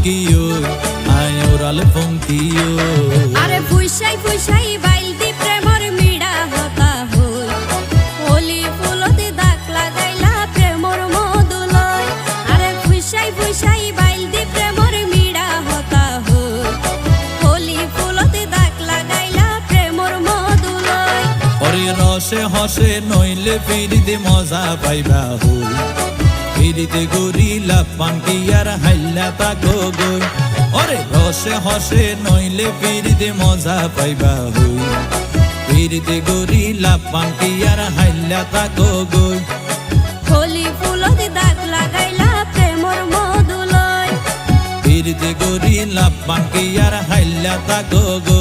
কিও আয় ওরাল ফঙ্কিও আরে ফুইসাই ফুইসাই বাইলতি প্রেমর মিড়া হতা হই হোলি ফুলতে দাগ লাগাইলা প্রেমর মধুলয় আরে ফুইসাই ফুইসাই বাইলতি প্রেমর মিড়া হতা হই হোলি ফুলতে দাগ লাগাইলা প্রেমর মধুলয় ওরে রসে হসে নইলে ফিরিতে মজা পাইবা হই ফিরিতে গরিলা পানকি আর হাইলা তাকো গই ওরে রসে হসে নইলে ফিরিতে মজা পাইবা হই ফিরিতে গরিলা পানকি আর হাইলা তাকো গই হোলি ফুলতে দাগ লাগাইলা প্রেমর মধুলয় ফিরিতে গরিলা পানকি আর হাইলা তাকো গই